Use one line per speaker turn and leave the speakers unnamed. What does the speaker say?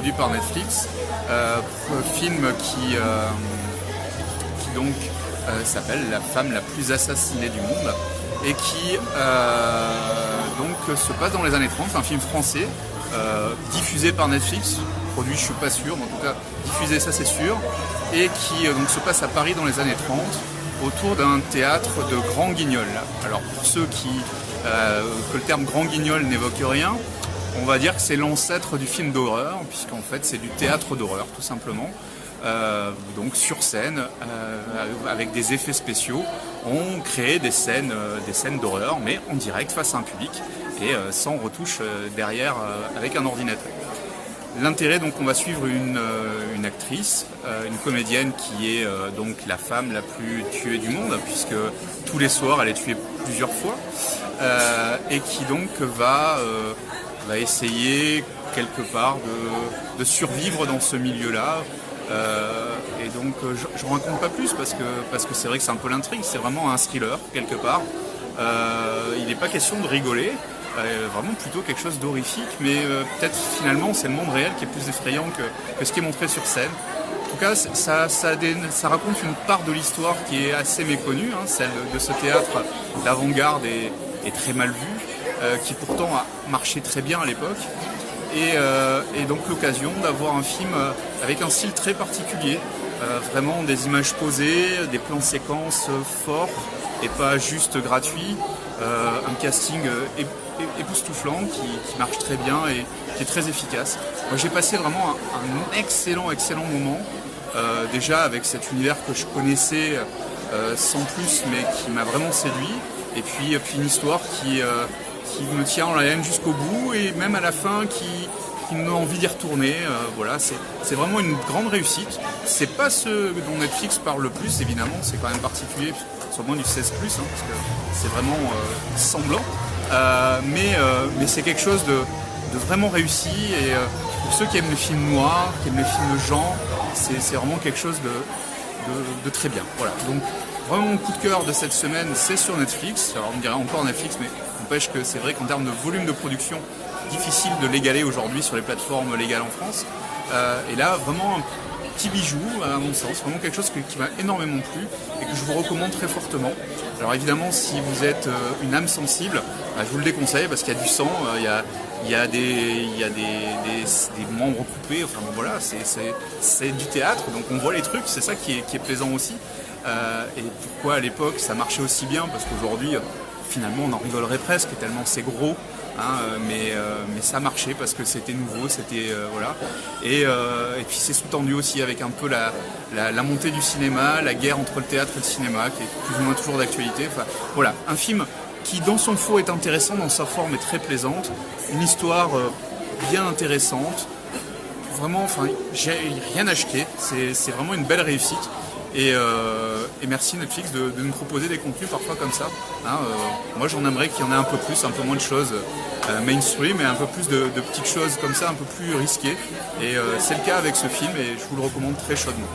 produit par Netflix, film qui donc s'appelle La femme la plus assassinée du monde et qui donc se passe dans les années 30, c'est un film français diffusé par Netflix, produit je suis pas sûr, mais en tout cas diffusé ça c'est sûr, et qui donc se passe à Paris dans les années 30 autour d'un théâtre de Grand Guignol. Alors pour ceux que le terme Grand Guignol n'évoque rien, on va dire que c'est l'ancêtre du film d'horreur, puisqu'en fait c'est du théâtre d'horreur tout simplement. Donc sur scène, avec des effets spéciaux, on crée des scènes d'horreur, mais en direct face à un public et sans retouche derrière avec un ordinateur. L'intérêt, donc, on va suivre une actrice, une comédienne qui est donc la femme la plus tuée du monde, puisque tous les soirs elle est tuée plusieurs fois, et qui donc va essayer quelque part de survivre dans ce milieu-là. Et donc je ne raconte pas plus parce que c'est vrai que c'est un peu l'intrigue, c'est vraiment un thriller quelque part. Il n'est pas question de rigoler. Vraiment plutôt quelque chose d'horrifique, mais peut-être finalement c'est le monde réel qui est plus effrayant que ce qui est montré sur scène. En tout cas, ça raconte une part de l'histoire qui est assez méconnue, hein, celle de ce théâtre d'avant-garde et très mal vu, qui pourtant a marché très bien à l'époque. Et donc l'occasion d'avoir un film avec un style très particulier, vraiment des images posées, des plans séquences forts et pas juste gratuits, un casting époustouflant qui marche très bien et qui est très efficace. Moi j'ai passé vraiment un excellent moment, déjà avec cet univers que je connaissais sans plus mais qui m'a vraiment séduit, et puis une histoire qui me tient en haleine jusqu'au bout et même à la fin qui me donne envie d'y retourner. Voilà, c'est vraiment une grande réussite. C'est pas ce dont Netflix parle le plus évidemment, c'est quand même particulier, sur moins du 16+, hein, parce que c'est vraiment semblant. Mais c'est quelque chose de vraiment réussi, et pour ceux qui aiment les films noirs, qui aiment les films de genre, c'est vraiment quelque chose de très bien. Voilà. Donc vraiment mon coup de cœur de cette semaine, c'est sur Netflix. Alors on me dirait encore Netflix, mais n'empêche que c'est vrai qu'en termes de volume de production, difficile de l'égaler aujourd'hui sur les plateformes légales en France. Et là, vraiment un petit bijou, à mon sens, vraiment quelque chose qui m'a énormément plu et que je vous recommande très fortement. Alors évidemment, si vous êtes une âme sensible, je vous le déconseille parce qu'il y a du sang, il y a des membres coupés, enfin bon, voilà, c'est du théâtre, donc on voit les trucs, c'est ça qui est plaisant aussi. Et pourquoi à l'époque ça marchait aussi bien, parce qu'aujourd'hui finalement on en rigolerait presque tellement c'est gros, hein, mais ça marchait parce que c'était nouveau, c'était voilà. Et puis c'est sous-tendu aussi avec un peu la montée du cinéma, la guerre entre le théâtre et le cinéma qui est plus ou moins toujours d'actualité. Enfin, voilà, un film qui dans son fond est intéressant, dans sa forme est très plaisante, une histoire bien intéressante, vraiment, enfin j'ai rien à jeter, c'est vraiment une belle réussite. Et merci Netflix de nous proposer des contenus parfois comme ça. Hein, moi j'en aimerais qu'il y en ait un peu plus, un peu moins de choses mainstream et un peu plus de petites choses comme ça, un peu plus risquées. Et c'est le cas avec ce film et je vous le recommande très chaudement.